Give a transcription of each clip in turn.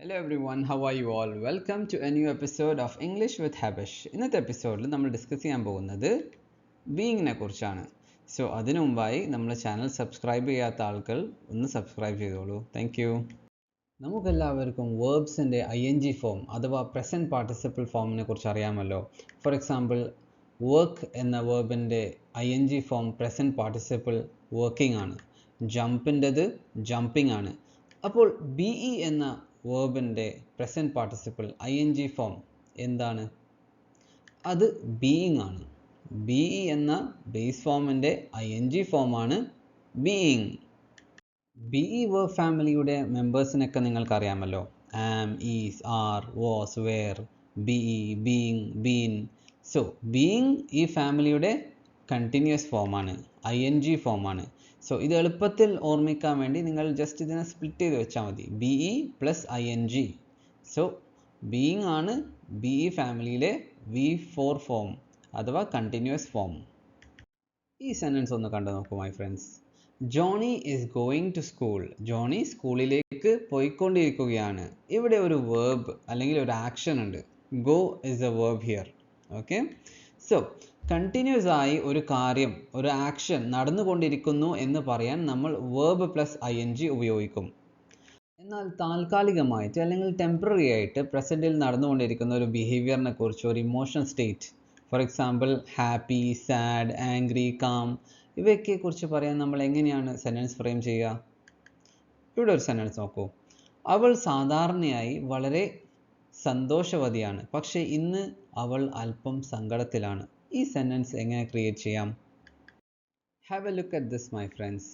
Hello everyone, how are you all? Welcome to a new episode of English with Habish. ഇന്നത്തെ എപ്പിസോഡിൽ നമ്മൾ discuss ചെയ്യാൻ പോകുന്നത് ബീയിങ്ങിനെ കുറിച്ചാണ്. സോ അതിനു മുമ്പായി നമ്മുടെ ചാനൽ സബ്സ്ക്രൈബ് ചെയ്യാത്ത ആൾക്കാർ ഒന്ന് സബ്സ്ക്രൈബ് ചെയ്തോളൂ. Thank you. നമുക്കെല്ലാവർക്കും വേർബ്സിൻ്റെ ING ഫോം അഥവാ പ്രസൻറ്റ് പാർട്ടിസിപ്പിൾ ഫോമിനെ കുറിച്ച് അറിയാമല്ലോ. ഫോർ എക്സാമ്പിൾ വർക്ക് എന്ന വേർബിൻ്റെ ING form present participle working ആണ്. ജമ്പിൻ്റെത് ജമ്പിങ് ആണ്. അപ്പോൾ BE എന്ന വേർബിൻ്റെ പ്രസൻറ്റ് പാർട്ടിസിപ്പിൾ ING ഫോം എന്താണ്? അത് ബീയിങ് ആണ്. BE എന്ന ബേസ് ഫോമിൻ്റെ ING ഫോമാണ് ബീയിങ്. BE വേർബ് ഫാമിലിയുടെ മെമ്പേഴ്സിനൊക്കെ നിങ്ങൾക്കറിയാമല്ലോ. Am, is, are, was, were, BE, being, been. So being ഈ ഫാമിലിയുടെ കണ്ടിന്യൂസ് ഫോമാണ്, ING ഫോമാണ്. സോ ഇത് എളുപ്പത്തിൽ ഓർമ്മിക്കാൻ വേണ്ടി നിങ്ങൾ ജസ്റ്റ് ഇതിനെ സ്പ്ലിറ്റ് ചെയ്ത് വെച്ചാൽ മതി. BE plus ING. So being ആണ് BE ഫാമിലിയിലെ V4 ഫോം അഥവാ കണ്ടിന്യൂസ് ഫോം. ഈ സെൻറ്റൻസ് ഒന്ന് കണ്ടു നോക്കൂ my friends. Johnny is going to school. Johnny സ്കൂളിലേക്ക് പോയിക്കൊണ്ടിരിക്കുകയാണ്. ഇവിടെ ഒരു വേർബ് അല്ലെങ്കിൽ ഒരു ആക്ഷൻ ഉണ്ട്. Go is a verb here. Okay, so continuous ആയി ഒരു കാര്യം, ഒരു ആക്ഷൻ നടന്നുകൊണ്ടിരിക്കുന്നു എന്ന് പറയാൻ നമ്മൾ വേർബ് പ്ലസ് ING ഉപയോഗിക്കും. എന്നാൽ താൽക്കാലികമായിട്ട് അല്ലെങ്കിൽ ടെമ്പററി ആയിട്ട് പ്രസൻറ്റിൽ നടന്നുകൊണ്ടിരിക്കുന്ന ഒരു ബിഹേവിയറിനെ കുറിച്ച്, ഒരു emotional state, for example happy, sad, angry, calm, ഇവയൊക്കെ കുറിച്ച് പറയാൻ നമ്മൾ എങ്ങനെയാണ് സെൻറ്റൻസ് ഫ്രെയിം ചെയ്യുക? ഇവിടെ ഒരു സെൻറ്റൻസ് നോക്കൂ. അവൾ സാധാരണയായി വളരെ സന്തോഷവതിയാണ്, പക്ഷേ ഇന്ന് അവൾ അല്പം സങ്കടത്തിലാണ്. ഈ സെൻറ്റൻസ് എങ്ങനെ ക്രിയേറ്റ് ചെയ്യാം? Have a look at this my friends.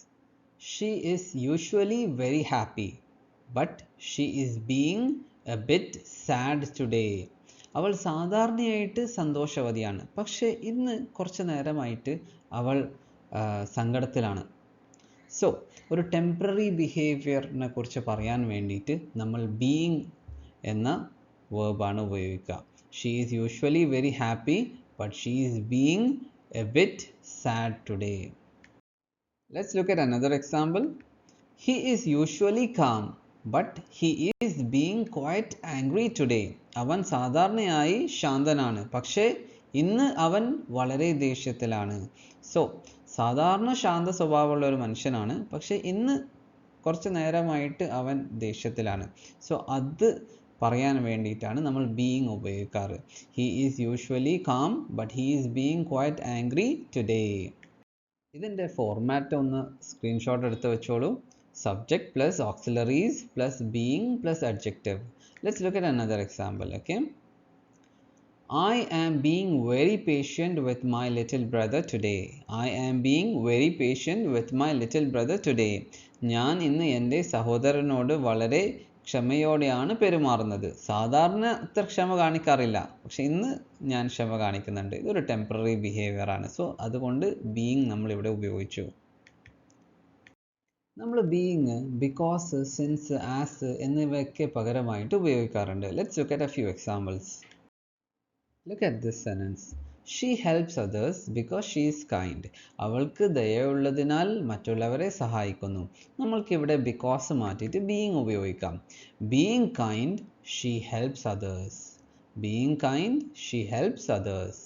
She is usually very happy but she is being A bit sad today. അവൾ സാധാരണയായിട്ട് സന്തോഷവതിയാണ്, പക്ഷേ ഇന്ന് കുറച്ച് നേരമായിട്ട് അവൾ സങ്കടത്തിലാണ്. സോ ഒരു ടെമ്പററി ബിഹേവിയറിനെ കുറിച്ച് പറയാൻ വേണ്ടിയിട്ട് നമ്മൾ ബീയിങ് എന്ന വേർബാണ് ഉപയോഗിക്കുക. She is usually very happy but she is being a bit sad today. Let's look at another example. He is usually calm but he is being quite angry today. അവൻ സാധാരണയായി ശാന്തനാണ്, പക്ഷേ ഇന്ന് അവൻ വളരെ ദേഷ്യത്തിലാണ്. സോ സാധാരണ ശാന്ത സ്വഭാവമുള്ള ഒരു മനുഷ്യനാണ്, പക്ഷേ ഇന്ന് കുറച്ച് നേരമായിട്ട് അവൻ ദേഷ്യത്തിലാണ്. സോ അത് പറയാൻ വേണ്ടിയിട്ടാണ് നമ്മൾ ബീയിങ് ഉപയോഗിക്കാറ്. He is usually calm but he is being quite angry today. ഇതിൻ്റെ ഫോർമാറ്റ് ഒന്ന് സ്ക്രീൻഷോട്ട് എടുത്ത് വെച്ചോളൂ. Subject plus auxiliaries plus being plus adjective. Let's look at another example. Okay, I am being very patient with my little brother today. I am being very patient with my little brother today. ഞാൻ ഇന്ന് എൻ്റെ സഹോദരനോട് വളരെ ക്ഷമയോടെയാണ് പെരുമാറുന്നത്. സാധാരണ അത്ര ക്ഷമ കാണിക്കാറില്ല, പക്ഷെ ഇന്ന് ഞാൻ ക്ഷമ കാണിക്കുന്നുണ്ട്. ഇതൊരു ടെമ്പററി ബിഹേവിയർ ആണ്. സോ അതുകൊണ്ട് ബീയിങ് നമ്മളിവിടെ ഉപയോഗിച്ചു. നമ്മൾ ബീയിങ് ബിക്കോസ്, സിൻസ്, ആസ് എന്നിവയ്ക്ക് പകരമായിട്ട് ഉപയോഗിക്കാറുണ്ട്. Let's look at a few examples. Look at this sentence. She helps others because she is kind. അവൾക്ക് ദയയുള്ളതിനാൽ മറ്റുള്ളവരെ സഹായിക്കുന്നു. നമ്മൾക്കിവിടെ ബിക്കോസ് മാറ്റിയിട്ട് ബീയിങ് ഉപയോഗിക്കാം. Being kind, she helps others. Being kind, she helps others.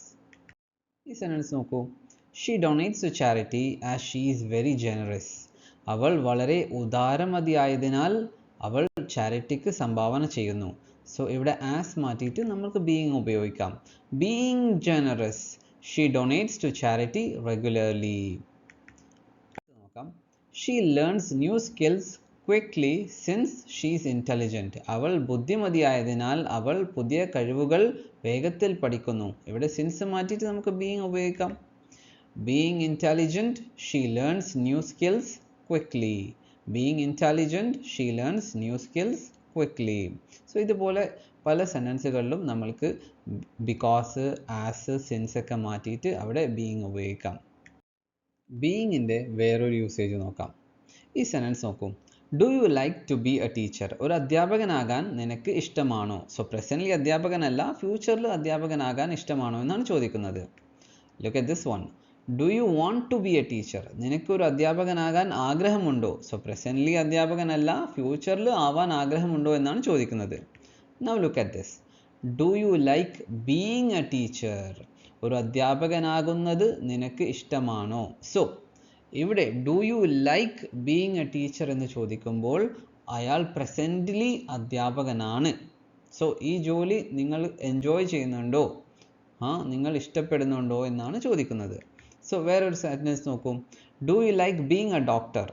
ഈ sentence നോക്കൂ. She donates to charity as she is very generous. അവൾ വളരെ ഉദാരമതിയായതിനാൽ അവൾ ചാരിറ്റിക്ക് സംഭാവന ചെയ്യുന്നു. സോ ഇവിടെ ആസ് മാറ്റിയിട്ട് നമുക്ക് ബീയിങ് ഉപയോഗിക്കാം. Being generous, she donates to charity regularly. നോക്കാം. She learns new skills quickly since she is intelligent. അവൾ ബുദ്ധിമതിയായതിനാൽ അവൾ പുതിയ കഴിവുകൾ വേഗത്തിൽ പഠിക്കുന്നു. ഇവിടെ സിൻസ് മാറ്റിയിട്ട് നമുക്ക് ബീയിങ് ഉപയോഗിക്കാം. Being intelligent, she learns new skills quickly. Being intelligent, she learns new skills quickly. So ഇതുപോലെ പല സെൻറ്റൻസുകളിലും നമ്മൾക്ക് ബിക്കോസ്, ആസ്, സിൻസ് ഒക്കെ മാറ്റിയിട്ട് അവിടെ ബീയിങ് ഉപയോഗിക്കാം. ബീയിങ്ങിൻ്റെ വേറൊരു യൂസേജ് നോക്കാം. ഈ സെൻറ്റൻസ് നോക്കൂ. Do you like to be a teacher? ഒരു അധ്യാപകനാകാൻ നിനക്ക് ഇഷ്ടമാണോ? സോ പ്രസൻ്റ്ലി അധ്യാപകനല്ല, ഫ്യൂച്ചറിൽ അധ്യാപകനാകാൻ ഇഷ്ടമാണോ എന്നാണ് ചോദിക്കുന്നത്. Look at this one. Do you want to be a teacher? നിനക്കൊരു അധ്യാപകനാകാൻ ആഗ്രഹമുണ്ടോ? സോ പ്രസൻ്റ്ലി അധ്യാപകനല്ല, ഫ്യൂച്ചറിൽ ആവാൻ ആഗ്രഹമുണ്ടോ എന്നാണ് ചോദിക്കുന്നത്. Now look at this. Do you like being A teacher? ഒരു അധ്യാപകനാകുന്നത് നിനക്ക് ഇഷ്ടമാണോ? സോ ഇവിടെ do you like being A teacher എന്ന് ചോദിക്കുമ്പോൾ അയാൾ പ്രസൻ്റ്ലി അധ്യാപകനാണ്. സോ ഈ ജോലി നിങ്ങൾ എൻജോയ് ചെയ്യുന്നുണ്ടോ, നിങ്ങൾ ഇഷ്ടപ്പെടുന്നുണ്ടോ എന്നാണ് ചോദിക്കുന്നത്. സോ വേറൊരു സെന്റൻസ് നോക്കൂ. Do you like being A doctor?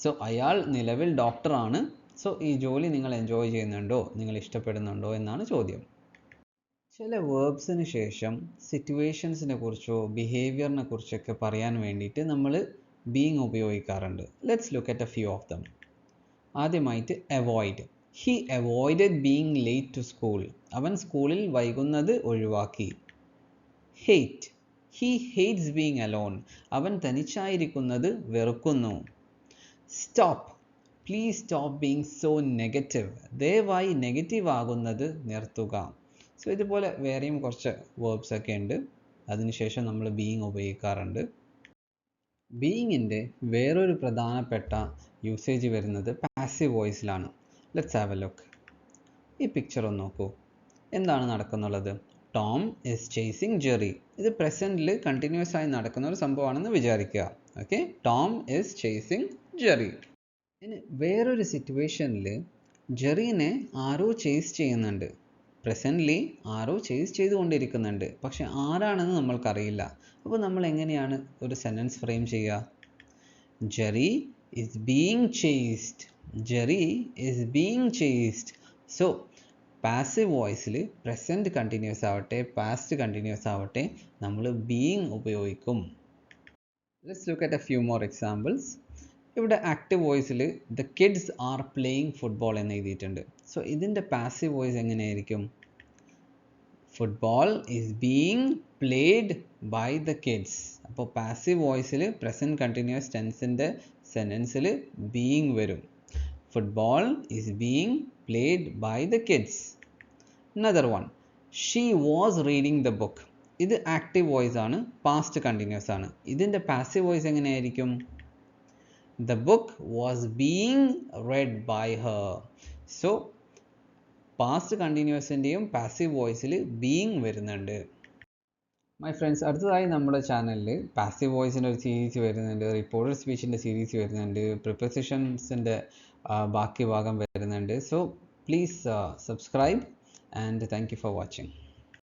So അയാൾ നിലവിൽ ഡോക്ടറാണ്. സോ ഈ ജോലി നിങ്ങൾ എൻജോയ് ചെയ്യുന്നുണ്ടോ, നിങ്ങൾ ഇഷ്ടപ്പെടുന്നുണ്ടോ എന്നാണ് ചോദ്യം. ചില വേർബ്സിന് ശേഷം സിറ്റുവേഷൻസിനെ കുറിച്ചോ ബിഹേവിയറിനെ കുറിച്ചൊക്കെ പറയാൻ വേണ്ടിയിട്ട് നമ്മൾ ബീയിങ് ഉപയോഗിക്കാറുണ്ട്. Let's look at a few of them. ആദ്യമായിട്ട് avoid. He avoided being late to school. അവൻ സ്കൂളിൽ വൈകുന്നത് ഒഴിവാക്കി. Hate. He hates being alone. അവൻ തനിച്ചായിരിക്കുന്നത് വെറുക്കുന്നു. Stop. Please stop being so negative. ദയവായി നെഗറ്റീവ് ആകുന്നത് നിർത്തുക. സോ ഇതുപോലെ വേറെയും കുറച്ച് വേർബ്സ് ഒക്കെ ഉണ്ട്. അതിനുശേഷം നമ്മൾ ബീയിങ് ഉപയോഗിക്കാറുണ്ട്. ബീയിങ്ങിൻ്റെ വേറൊരു പ്രധാനപ്പെട്ട യൂസേജ് വരുന്നത് പാസീവ് വോയിസിലാണ്. Let's have a look. ഈ പിക്ചർ ഒന്ന് നോക്കൂ. എന്താണ് നടക്കുന്നുള്ളത്? Tom is chasing Jerry. ഇത് പ്രസൻറ്റിൽ കണ്ടിന്യൂസ് ആയി നടക്കുന്ന ഒരു സംഭവമാണെന്ന് വിചാരിക്കുക. Okay, Tom is chasing Jerry. ഇനി വേറൊരു സിറ്റുവേഷനിൽ ജെറീനെ ആരോ ചേസ് ചെയ്യുന്നുണ്ട്. പ്രസൻ്റ്ലി ആരോ ചേസ് ചെയ്തുകൊണ്ടിരിക്കുന്നുണ്ട്, പക്ഷെ ആരാണെന്ന് നമ്മൾക്കറിയില്ല. അപ്പോൾ നമ്മൾ എങ്ങനെയാണ് ഒരു സെൻറ്റൻസ് ഫ്രെയിം ചെയ്യുക? Jerry is being chased. Jerry is being chased. So passive വോയിസിൽ പ്രസൻറ്റ് കണ്ടിന്യൂസ് ആവട്ടെ പാസ്റ്റ് കണ്ടിന്യൂസ് ആവട്ടെ നമ്മൾ ബീയിങ് ഉപയോഗിക്കും. Let's look at a few more examples. ഇവിടെ ആക്റ്റീവ് വോയിസിൽ the kids are playing football എന്ന് എഴുതിയിട്ടുണ്ട്. സോ ഇതിൻ്റെ പാസീവ് വോയിസ് എങ്ങനെയായിരിക്കും? Football is being played by the kids. അപ്പോൾ പാസീവ് വോയിസിൽ പ്രസൻറ്റ് കണ്ടിന്യൂസ് ടെൻസിൻ്റെ സെൻറ്റൻസിൽ ബീയിങ് വരും. Football is being played by the kids. Another one. She was reading the book. ഇത് ആക്റ്റീവ് വോയിസ് ആണ്, പാസ്റ്റ് കണ്ടിന്യൂസ് ആണ്. ഇതിൻ്റെ പാസീവ് വോയിസ് എങ്ങനെയായിരിക്കും? The book was being read by her. So past കണ്ടിന്യൂസിൻ്റെയും passive വോയിസിൽ being വരുന്നുണ്ട്. My friends, അടുത്തതായി നമ്മുടെ ചാനലിൽ പാസീവ് വോയിസിൻ്റെ ഒരു സീരീസ് വരുന്നുണ്ട്, റിപ്പോർട്ടഡ് സ്പീച്ചിൻ്റെ സീരീസ് വരുന്നുണ്ട്, പ്രിപ്പോസിഷൻസിൻ്റെ ബാക്കി ഭാഗം വരുന്നുണ്ട്. So please subscribe and thank you for watching.